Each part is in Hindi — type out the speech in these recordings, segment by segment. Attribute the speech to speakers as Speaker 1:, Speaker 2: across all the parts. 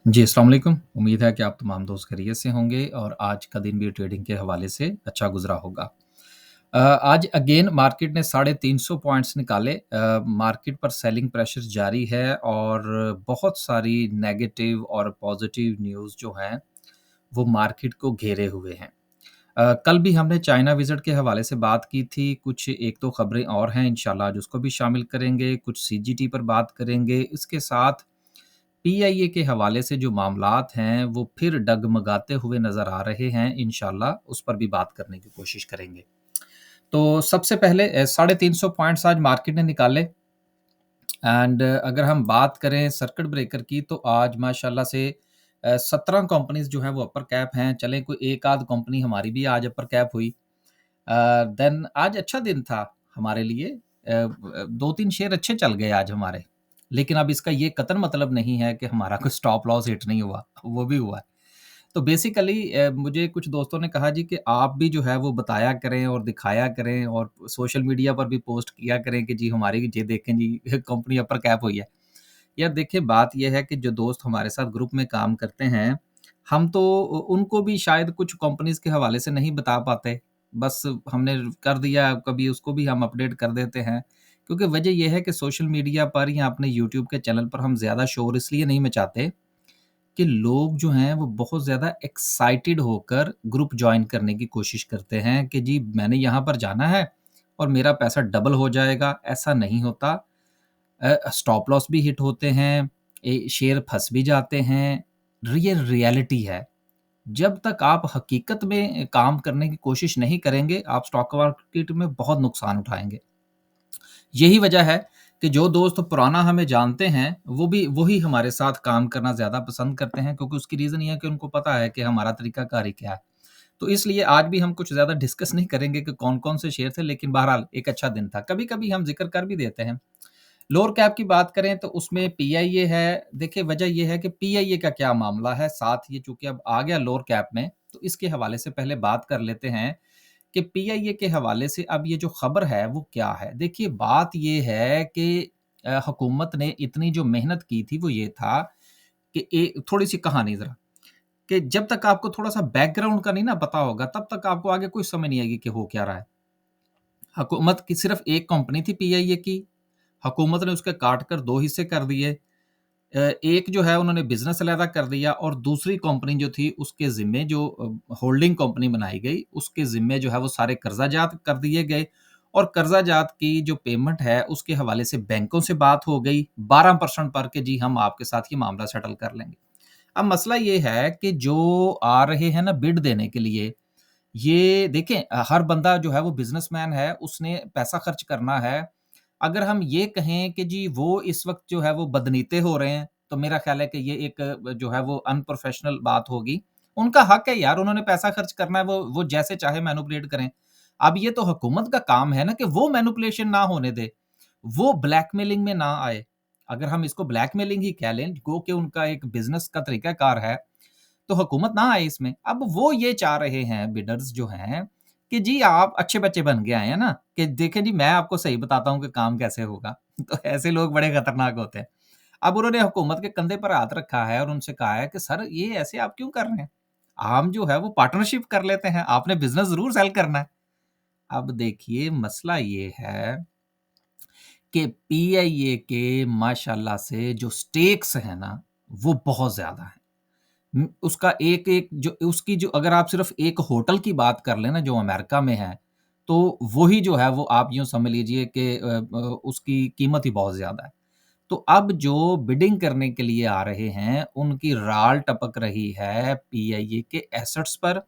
Speaker 1: जी, अस्सलाम वालेकुम। उम्मीद है कि आप तमाम दोस्त खैरियत से होंगे और आज का दिन भी ट्रेडिंग के हवाले से अच्छा गुज़रा होगा। आज अगेन मार्केट ने 350 पॉइंट्स निकाले। मार्केट पर सेलिंग प्रेशर जारी है और बहुत सारी नेगेटिव और पॉज़िटिव न्यूज़ जो हैं, वो मार्केट को घेरे हुए हैं। कल भी हमने चाइना विज़िट के हवाले से बात की थी, कुछ 1-2 खबरें और हैं इंशाल्लाह आज उसको भी शामिल करेंगे, कुछ सीजीटी पर बात करेंगे। इसके साथ पीआईए के हवाले से जो मामलात हैं, वो फिर डगमगाते हुए नज़र आ रहे हैं, इंशाल्लाह उस पर भी बात करने की कोशिश करेंगे। तो सबसे पहले 350 पॉइंट्स आज मार्केट ने निकाले एंड अगर हम बात करें सर्किट ब्रेकर की तो आज माशाल्लाह से 17 कंपनीज़ जो हैं वो अपर कैप हैं। चलें कोई एक आध कंपनी हमारी भी आज अपर कैप हुई। देन आज अच्छा दिन था हमारे लिए। 2-3 शेयर अच्छे चल गए आज हमारे। लेकिन अब इसका ये कतई मतलब नहीं है कि हमारा कोई स्टॉप लॉस हिट नहीं हुआ, वो भी हुआ है। तो बेसिकली मुझे कुछ दोस्तों ने कहा जी कि आप भी जो है वो बताया करें और दिखाया करें और सोशल मीडिया पर भी पोस्ट किया करें कि जी हमारी ये देखें जी कंपनी अपर कैप हुई है। यार देखिए बात ये है कि जो दोस्त हमारे साथ ग्रुप में काम करते हैं, हम तो उनको भी शायद कुछ कंपनीज़ के हवाले से नहीं बता पाते। बस हमने कर दिया, कभी उसको भी हम अपडेट कर देते हैं। क्योंकि वजह ये है कि सोशल मीडिया पर या अपने यूट्यूब के चैनल पर हम ज़्यादा शोर इसलिए नहीं मचाते कि लोग जो हैं वो बहुत ज़्यादा एक्साइटेड होकर ग्रुप जॉइन करने की कोशिश करते हैं कि जी मैंने यहाँ पर जाना है और मेरा पैसा डबल हो जाएगा, ऐसा नहीं होता। स्टॉप लॉस भी हिट होते हैं, शेयर फँस भी जाते हैं, ये रियलिटी है। जब तक आप हकीकत में काम करने की कोशिश नहीं करेंगे, आप स्टॉक मार्केट में बहुत नुकसान उठाएँगे। यही वजह है कि जो दोस्त पुराना हमें जानते हैं, वो भी वही हमारे साथ काम करना ज़्यादा पसंद करते हैं क्योंकि उसकी रीज़न ये है कि उनको पता है कि हमारा तरीकाकार ही क्या है। तो इसलिए आज भी हम कुछ ज़्यादा डिस्कस नहीं करेंगे कि कौन-कौन से शेयर थे, लेकिन बहरहाल एक अच्छा दिन था। कभी-कभी हम ज़िक्र कर भी देते हैं। लोअर कैप की बात करें तो उसमें पीआईए है। देखिए वजह ये है कि पीआईए का क्या मामला है, साथ ये चूँकि अब आ गया लोअर कैप में, तो इसके हवाले से पहले बात कर लेते हैं कि पीआईए के हवाले से अब ये जो खबर है वो क्या है? देखिए बात ये है कि हुकूमत ने इतनी जो मेहनत की थी वो ये था कि थोड़ी-सी कहानी ज़रा, कि जब तक आपको थोड़ा-सा बैकग्राउंड का नहीं ना पता होगा, तब तक आपको आगे कोई समझ नहीं आएगी कि हो क्या रहा है। हुकूमत की सिर्फ़ एक कंपनी थी पीआईए की, हुकूमत ने उसके काट कर 2 हिस्से कर दिए। एक जो है उन्होंने बिज़नेस अलहदा कर दिया और दूसरी कंपनी जो थी उसके ज़िम्मे जो होल्डिंग कंपनी बनाई गई, उसके ज़िम्मे जो है वो सारे कर्ज़ाजात कर दिए गए और कर्ज़ाजात की जो पेमेंट है उसके हवाले से बैंकों से बात हो गई 12% पर कि जी हम आपके साथ ये मामला सेटल कर लेंगे। अब मसला ये है कि जो आ रहे हैं ना बिड देने के लिए, ये देखें हर बंदा जो है वो बिज़नेसमैन है, उसने पैसा खर्च करना है। अगर हम ये कहें कि जी वो इस वक़्त जो है वो बदनीते हो रहे हैं, तो मेरा ख़्याल है कि ये एक जो है वो अनप्रोफ़ेशनल बात होगी। उनका हक है यार, उन्होंने पैसा खर्च करना है, वो जैसे चाहे मैनिपुलेट करें। अब ये तो हुकूमत का काम है ना कि वो मैनिपुलेशन ना होने दे, वो ब्लैकमेलिंग में ना आए। अगर हम इसको ब्लैकमेलिंग ही कह लें, गो कि उनका एक बिज़नेस का तरीक़ाकार है, तो हुकूमत ना आए इसमें। अब वो ये चाह रहे हैं बिडर्स जो हैं कि जी आप अच्छे बच्चे बन के आए हैं ना, कि देखें जी मैं आपको सही बताता हूँ कि काम कैसे होगा। तो ऐसे लोग बड़े खतरनाक होते हैं। अब उन्होंने हुकूमत के कंधे पर हाथ रखा है और उनसे कहा है कि सर ये ऐसे आप क्यों कर रहे हैं? हम जो है वो पार्टनरशिप कर लेते हैं, आपने बिज़नेस ज़रूर सेल करना है। अब देखिए मसला ये है कि पीआईए के माशाल्लाह से जो स्टेक्स हैं ना, वो बहुत ज़्यादा हैं। उसका एक-एक जो उसकी जो अगर आप सिर्फ़ एक होटल की बात कर लें ना जो अमेरिका में है, तो वही जो है वो आप यूँ समझ लीजिए कि उसकी कीमत ही बहुत ज़्यादा है। तो अब जो बिडिंग करने के लिए आ रहे हैं, उनकी राल टपक रही है पीआईए के एसेट्स पर,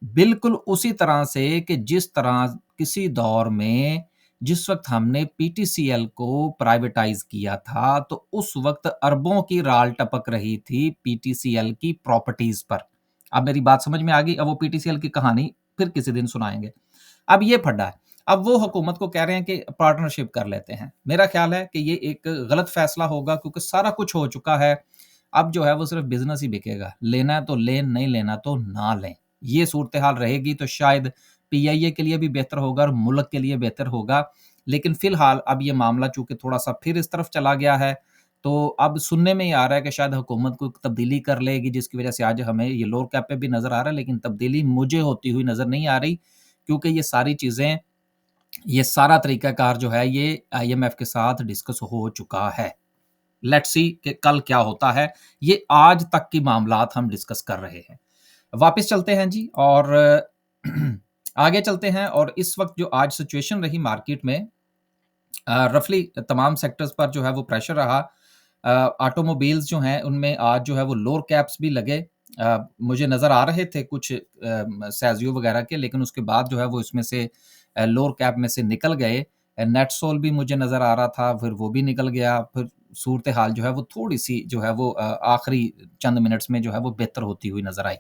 Speaker 1: बिल्कुल उसी तरह से कि जिस तरह किसी दौर में जिस वक़्त हमने पीटीसीएल को प्राइवेटाइज़ किया था, तो उस वक़्त अरबों की राल टपक रही थी पीटीसीएल की प्रॉपर्टीज़ पर। अब मेरी बात समझ में आ गई? अब वो पीटीसीएल की कहानी फिर किसी दिन सुनाएँगे। अब ये फड्डा है। अब वो हुकूमत को कह रहे हैं कि पार्टनरशिप कर लेते हैं। मेरा ख़्याल है कि ये एक गलत फ़ैसला होगा क्योंकि सारा कुछ हो चुका है। अब जो है वो सिर्फ़ बिज़नेस ही बिकेगा। लेना है तो लें, नहीं लेना तो ना लें। ये सूरत-ए-हाल रहेगी तो शायद पीआईए के लिए भी बेहतर होगा और मुल्क के लिए बेहतर होगा। लेकिन फ़िलहाल अब ये मामला चूँकि थोड़ा-सा फिर इस तरफ चला गया है, तो अब सुनने में ये आ रहा है कि शायद हुकूमत कोई तब्दीली कर लेगी, जिसकी वजह से आज हमें ये लोअर कैप पे भी नज़र आ रहा है, लेकिन तब्दीली मुझे होती हुई नज़र नहीं आ रही, क्योंकि ये सारी चीज़ें, ये सारा तरीक़ाकार जो है ये आईएमएफ के साथ डिस्कस हो चुका है। लेट्स सी कि कल क्या होता है, ये आज तक की मामलात हम डिस्कस कर रहे हैं। वापस चलते हैं जी, और आगे चलते हैं, और इस वक़्त जो आज सिचुएशन रही मार्केट में, रफली तमाम सेक्टर्स पर जो है वो प्रेशर रहा। ऑटोमोबाइल्स जो हैं उनमें आज जो है वो लोअर कैप्स भी लगे। मुझे नज़र आ रहे थे कुछ सेज़ियो वगैरह के, लेकिन उसके बाद जो है वो इसमें से लोअर कैप में से निकल गए। नेटसोल भी मुझे नज़र आ रहा था, फिर वो भी निकल गया। फिर सूरत हाल जो है वो थोड़ी-सी जो है वो आखिरी चंद मिनट्स में जो है वो बेहतर होती हुई नज़र आई।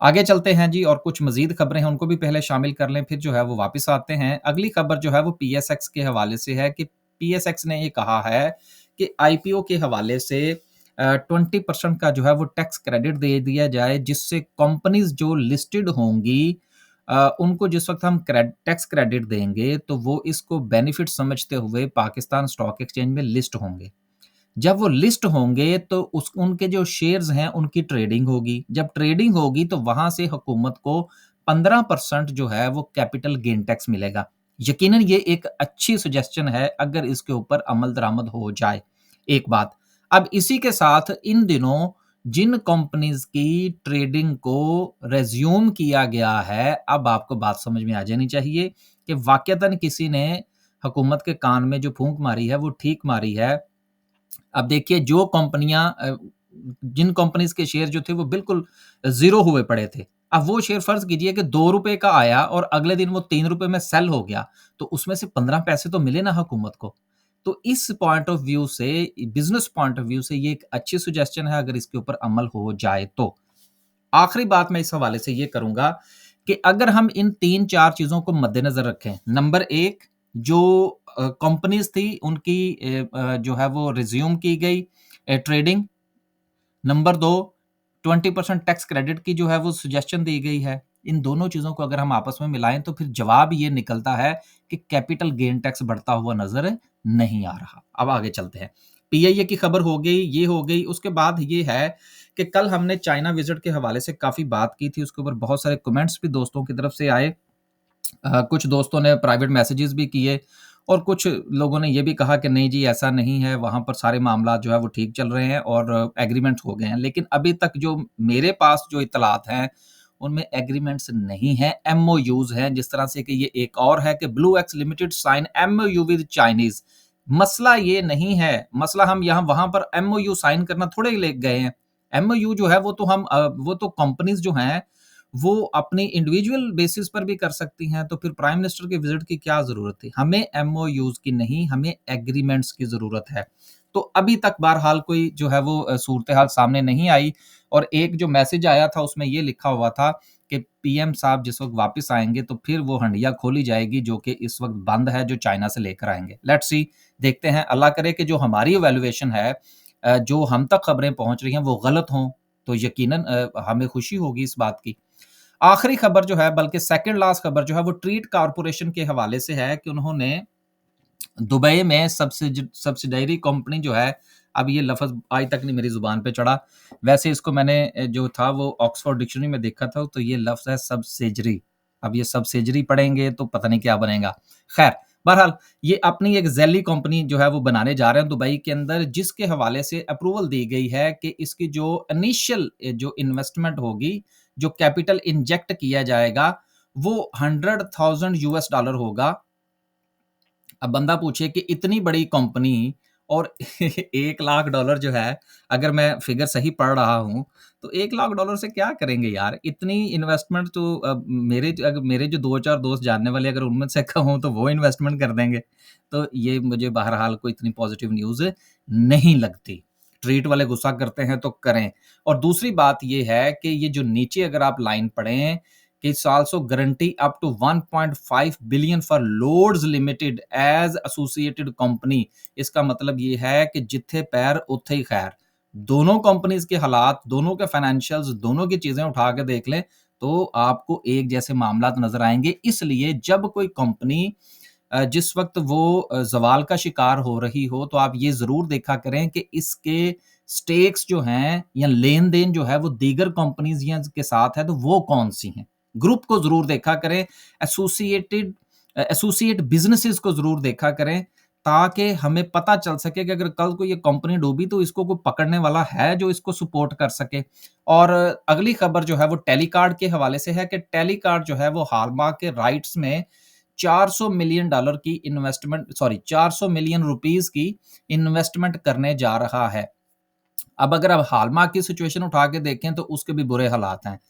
Speaker 1: आगे चलते हैं जी, और कुछ मज़ीद खबरें हैं उनको भी पहले शामिल कर लें, फिर जो है वो वापस आते हैं। अगली खबर जो है वो पीएसएक्स के हवाले से है कि पीएसएक्स ने ये कहा है कि आईपीओ के हवाले से 20% का जो है वो टैक्स क्रेडिट दे दिया जाए, जिससे कंपनीज़ जो लिस्टेड होंगी, उनको जिस वक़्त हम टैक्स क्रेडिट देंगे तो वो इसको बेनिफिट समझते हुए पाकिस्तान स्टॉक एक्सचेंज में लिस्ट होंगे। जब वो लिस्ट होंगे तो उस उनके जो शेयर्स हैं उनकी ट्रेडिंग होगी। जब ट्रेडिंग होगी तो वहाँ से हुकूमत को 15% जो है वो कैपिटल गेन टैक्स मिलेगा। यकीनन ये एक अच्छी सजेशन है अगर इसके ऊपर अमल दरामद हो जाए। एक बात, अब इसी के साथ इन दिनों जिन कंपनीज़ की ट्रेडिंग को रिज़्यूम किया गया है, अब आपको बात समझ में आ जानी चाहिए कि वाक़ईतन किसी ने हुकूमत के कान में जो फूँक मारी है वो ठीक मारी है। अब देखिए जो कंपनियाँ जिन कंपनीज़ के शेयर जो थे वो बिल्कुल ज़ीरो हुए पड़े थे। अब वो शेयर फ़र्ज़ कीजिए कि ₹2 का आया और अगले दिन वो ₹3 में सेल हो गया, तो उसमें से 15 पैसे तो मिले ना हुकूमत को। तो इस पॉइंट ऑफ व्यू से, बिज़नेस पॉइंट ऑफ व्यू से ये एक अच्छी सजेशन है अगर इसके ऊपर अमल हो जाए तो। आखिरी बात मैं इस हवाले से ये करूँगा कि अगर हम इन 3-4 चीज़ों को मद्देनज़र रखें, नंबर 1 जो कंपनीज़ थी उनकी जो है वो रिज़्यूम की गई ट्रेडिंग। नंबर 2 20% टैक्स क्रेडिट की जो है वो सजेशन दी गई है। इन दोनों चीज़ों को अगर हम आपस में मिलाएँ तो फिर जवाब ये निकलता है कि कैपिटल गेन टैक्स बढ़ता हुआ नज़र नहीं आ रहा। अब आगे चलते हैं। पीआईए की खबर हो गई, ये हो गई, उसके बाद ये है कि कल हमने चाइना विज़िट के हवाले से काफ़ी बात की थी, उसके ऊपर बहुत सारे कमेंट्स भी दोस्तों की तरफ से आए। कुछ दोस्तों ने प्राइवेट मैसेजेस भी किए, और कुछ लोगों ने ये भी कहा कि नहीं जी ऐसा नहीं है, वहाँ पर सारे मामलात जो है वो ठीक चल रहे हैं और एग्रीमेंट हो गए हैं। लेकिन अभी तक जो मेरे पास जो इत्तलात हैं, उनमें एग्रीमेंट्स नहीं हैं, एमओयूज़ हैं। जिस तरह से कि ये एक और है कि blue X limited sign MOU with Chinese. मसला ये नहीं है, मसला हम यहाँ वहाँ पर एमओयू साइन करना थोड़े ले गए हैं। एमओयू जो है वो तो वो तो कंपनीज़ जो हैं वो अपनी इंडिविजुअल बेसिस पर भी कर सकती हैं, तो फिर प्राइम मिनिस्टर के विज़िट की क्या ज़रूरत थी? हमें एमओयूज़ की नहीं, हमें एग्रीमेंट्स की ज़रूरत है। तो अभी तक बहरहाल कोई जो है वो सूरत-ए-हाल सामने नहीं आई, और एक जो मैसेज आया था उसमें ये लिखा हुआ था कि पीएम साहब जिस वक़्त वापस आएँगे तो फिर वो हंडिया खोली जाएगी जो कि इस वक़्त बंद है, जो चाइना से लेकर आएँगे। लेट्स सी, देखते हैं, अल्लाह करे कि जो हमारी इवैल्यूएशन है, जो हम तक खबरें पहुँच रही हैं वो गलत हों, तो यकीनन हमें खुशी होगी इस बात की। आखिरी खबर जो है, बल्कि सेकंड लास्ट खबर जो है, वो ट्रीट कॉर्पोरेशन के हवाले से है कि उन्होंने दुबई में सब्सिडायरी कंपनी जो है, अब ये लफ़्ज़ आज तक नहीं मेरी ज़ुबान पे चढ़ा। वैसे इसको मैंने जो था वो ऑक्सफोर्ड डिक्शनरी में देखा था, तो ये लफ़्ज़ है सब्सिडरी। अब ये सब्सिडरी पढ़ेंगे तो पता नहीं क्या बनेगा। ख़ैर, बहरहाल ये अपनी एक ज़ैली कंपनी जो है वो बनाने जा रहे हैं दुबई के अंदर, जिसके हवाले से अप्रूवल दी गई है कि इसकी जो इनिशियल जो इन्वेस्टमेंट होगी, जो कैपिटल इंजेक्ट किया जाएगा, वो $100,000 होगा। अब बंदा पूछे कि इतनी बड़ी कंपनी और $1,00,000 जो है, अगर मैं फिगर सही पढ़ रहा हूँ, तो $1,00,000 से क्या करेंगे यार? इतनी इन्वेस्टमेंट तो मेरे जो 2-4 दोस्त जानने वाले अगर उनमें से कहूँ तो वो इन्वेस्टमेंट कर देंगे। तो ये मुझे बहरहाल कोई इतनी पॉज़िटिव न्यूज़ नहीं लगती। ट्रीट वाले गुस्सा करते हैं तो करें। और दूसरी बात ये है कि ये जो नीचे अगर आप लाइन पढ़ें कि it's also guarantee up to 1.5 billion for loads limited as associated company. इसका मतलब ये है कि जिथे पैर उथे ही खैर। दोनों कंपनीज के हालात, दोनों के फाइनेंशियल्स, दोनों की चीजें उठा के देख लें तो आपको एक जैसे मामलात नजर आएंगे। इसलिए जब कोई कंपनी जिस वक़्त वो ज़वाल का शिकार हो रही हो, तो आप ये ज़रूर देखा करें कि इसके स्टेक्स जो हैं या लेन-देन जो है वो दीगर कंपनीज़ या के साथ है, तो वो कौन-सी हैं। ग्रुप को ज़रूर देखा करें, एसोसिएट बिज़नेसेस को ज़रूर देखा करें, ताकि हमें पता चल सके कि अगर कल को ये कंपनी डूबी तो इसको कोई पकड़ने वाला है जो इसको सपोर्ट कर सके। और अगली खबर जो है वो टेलीकार्ड के हवाले से है कि टेलीकार्ड जो है वो हॉलमार्क के राइट्स में $400 मिलियन की इन्वेस्टमेंट, सॉरी, ₹400 मिलियन रुपीस की इन्वेस्टमेंट करने जा रहा है। अब अगर आप हॉलमार्क की सिचुएशन उठा के देखें तो उसके भी बुरे हालात हैं।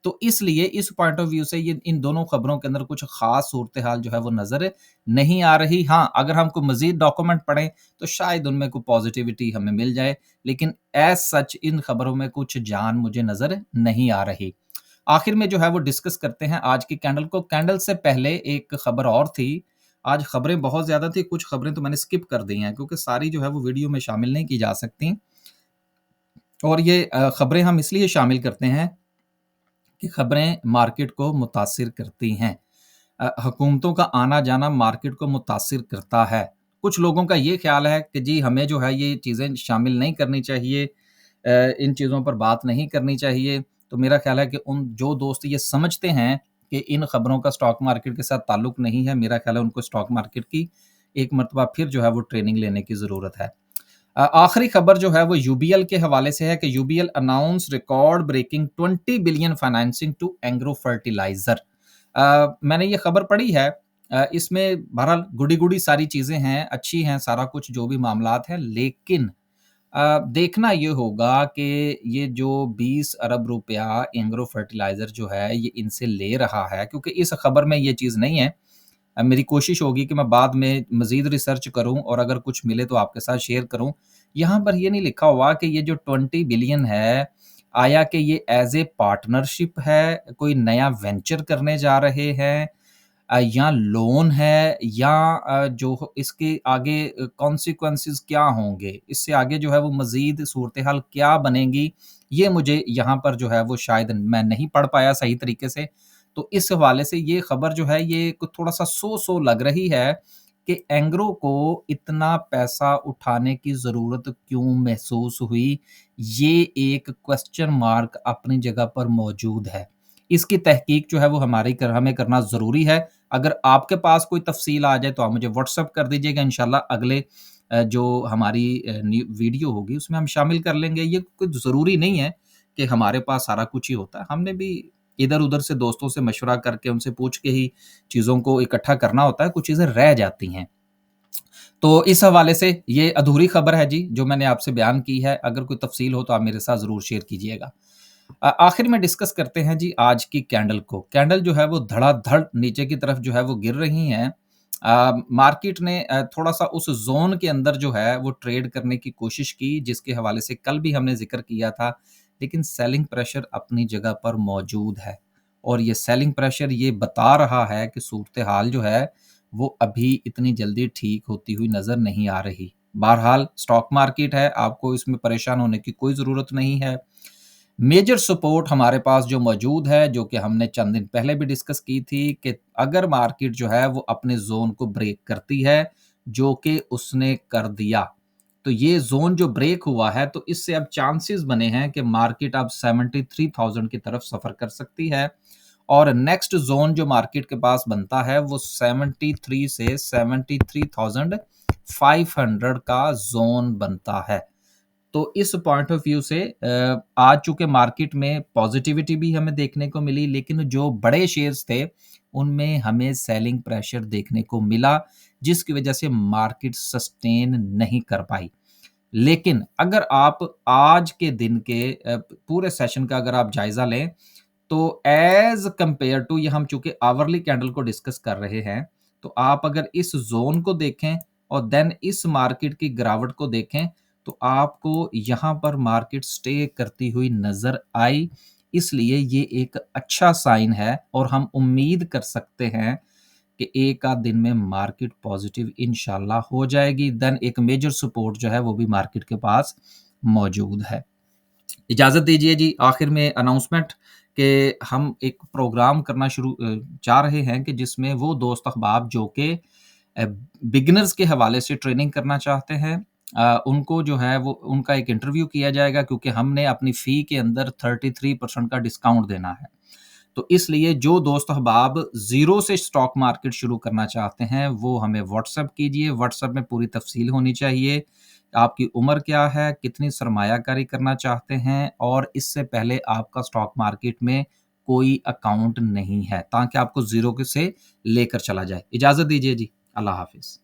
Speaker 1: तो इसलिए इस पॉइंट ऑफ व्यू से ये इन दोनों खबरों के अंदर कुछ ख़ास सूरत-ए-हाल जो है वो नज़र नहीं आ रही। हाँ, अगर हम कोई मज़ीद डॉक्यूमेंट पढ़ें तो शायद उनमें कोई पॉज़िटिविटी हमें मिल जाए, लेकिन एज़ सच इन खबरों में कुछ जान मुझे नज़र नहीं आ रही। आखिर में जो है वो डिस्कस करते हैं आज की कैंडल को। कैंडल से पहले एक खबर और थी। आज खबरें बहुत ज़्यादा थी, कुछ खबरें तो मैंने स्किप कर दी हैं क्योंकि सारी जो है वो वीडियो में शामिल नहीं की जा सकती। और ये खबरें हम इसलिए शामिल करते हैं कि खबरें मार्केट को मुतासिर करती हैं। हुकूमतों का आना-जाना मार्केट को मुतासिर करता है। कुछ लोगों का ये ख़्याल है कि जी हमें जो है ये चीज़ें शामिल नहीं करनी चाहिए, इन चीज़ों पर बात नहीं करनी चाहिए। तो मेरा ख़्याल है कि उन जो दोस्त ये समझते हैं कि इन खबरों का स्टॉक मार्केट के साथ ताल्लुक नहीं है, मेरा ख़्याल है उनको स्टॉक मार्केट की एक मर्तबा फिर जो है वो ट्रेनिंग लेने की ज़रूरत है। आखिरी खबर जो है वो यूबीएल के हवाले से है कि UBL announce record breaking 20 billion financing to agro fertiliser. मैंने ये खबर पढ़ी है। इसमें बहरहाल गुडी-गुडी सारी चीज़ें हैं, अच्छी हैं सारा कुछ जो भी मामलात हैं, लेकिन देखना ये होगा कि ये जो 20 अरब रुपया एग्रो फर्टिलाइज़र जो है ये इनसे ले रहा है, क्योंकि इस खबर में ये चीज़ नहीं है। मेरी कोशिश होगी कि मैं बाद में मज़ीद रिसर्च करूँ और अगर कुछ मिले तो आपके साथ शेयर करूँ। यहाँ पर ये नहीं लिखा हुआ कि ये जो 20 बिलियन है, आया कि ये ऐज़ ए पार्टनरशिप है, कोई नया वेंचर करने जा रहे हैं, या लोन है, या जो इसके आगे कॉन्सिक्वेंसेस क्या होंगे, इससे आगे जो है वो मज़ीद सूरत-ए-हाल क्या बनेगी, ये मुझे यहाँ पर जो है वो शायद मैं नहीं पढ़ पाया सही तरीके से। तो इस हवाले से ये खबर जो है ये कुछ थोड़ा-सा सो-सो लग रही है कि एंग्रो को इतना पैसा उठाने की ज़रूरत क्यों महसूस हुई? ये एक क्वेश्चन मार्क अपनी जगह पर मौजूद है। इसकी तहकीक जो है वो हमें करना ज़रूरी है। अगर आपके पास कोई तफ़सील आ जाए तो आप मुझे व्हाट्सएप कर दीजिएगा, इंशाल्लाह अगले जो हमारी वीडियो होगी उसमें हम शामिल कर लेंगे। ये कुछ ज़रूरी नहीं है कि हमारे पास सारा कुछ ही होता है। हमने भी इधर-उधर से दोस्तों से मशवरा करके उनसे पूछ के ही चीज़ों को इकट्ठा करना होता है, कुछ चीज़ें रह जाती हैं। तो इस हवाले से ये अधूरी खबर है जी, जो मैंने आपसे बयान की है। अगर कोई तफ़सील हो तो आप मेरे साथ ज़रूर शेयर कीजिएगा। आखिर में डिस्कस करते हैं जी आज की कैंडल को। कैंडल जो है वो धड़ाधड़ नीचे की तरफ जो है वो गिर रही हैं। मार्केट ने थोड़ा-सा उस ज़ोन के अंदर जो है वो ट्रेड करने की कोशिश की, जिसके हवाले से कल भी हमने ज़िक्र किया था, लेकिन सेलिंग प्रेशर अपनी जगह पर मौजूद है। और ये सेलिंग प्रेशर ये बता रहा है कि सूरत-ए-हाल जो है वो अभी इतनी जल्दी ठीक होती हुई नज़र नहीं आ रही। बहरहाल स्टॉक मार्केट है, आपको इसमें परेशान होने की कोई ज़रूरत नहीं है। मेजर सपोर्ट हमारे पास जो मौजूद है, जो कि हमने चंद दिन पहले भी डिस्कस की थी कि अगर मार्केट जो है वो अपने ज़ोन को ब्रेक करती है, जो कि उसने कर दिया, तो ये ज़ोन जो ब्रेक हुआ है तो इससे अब चांसेस बने हैं कि मार्केट अब 73,000 की तरफ सफ़र कर सकती है। और नेक्स्ट ज़ोन जो मार्केट के पास बनता है वो 73 से 73,500 का ज़ोन बनता है। तो इस पॉइंट ऑफ व्यू से आज चूँकि मार्केट में पॉज़िटिविटी भी हमें देखने को मिली, लेकिन जो बड़े शेयर्स थे, उनमें हमें सेलिंग प्रेशर देखने को मिला, जिसकी वजह से मार्केट सस्टेन नहीं कर पाई। लेकिन अगर आप आज के दिन के पूरे सेशन का अगर आप जायज़ा लें, तो एज़ कंपेयर टू, ये हम चूँकि आवरली कैंडल को डिस्कस कर रहे हैं, तो आप अगर इस ज़ोन को देखें और देन इस मार्केट की गिरावट को देखें, तो आपको यहाँ पर मार्केट स्टे करती हुई नज़र आई। इसलिए ये एक अच्छा साइन है और हम उम्मीद कर सकते हैं कि एक आध दिन में मार्केट पॉज़िटिव इंशाल्लाह हो जाएगी। देन एक मेजर सपोर्ट जो है वो भी मार्केट के पास मौजूद है। इजाज़त दीजिए जी आखिर में अनाउंसमेंट कि हम एक प्रोग्राम करना चाह रहे हैं कि जिसमें वो दोस्त अहबाब जो कि अ, बिगिनर्स के हवाले से ट्रेनिंग करना चाहते हैं, उनको जो है वो उनका एक इंटरव्यू किया जाएगा, क्योंकि हमने अपनी फ़ी के अंदर 33% का डिस्काउंट देना है। तो इसलिए जो दोस्त अहबाब ज़ीरो से स्टॉक मार्केट शुरू करना चाहते हैं, वो हमें व्हाट्सएप कीजिए। व्हाट्सएप में पूरी तफ़सील होनी चाहिए। आपकी उम्र क्या है? कितनी सरमायाकारी करना चाहते हैं? और इससे पहले आपका स्टॉक मार्केट में कोई अकाउंट नहीं है, ताकि आपको ज़ीरो के से लेकर चला जाए। इजाज़त दीजिए जी। अल्लाह हाफ़िज़।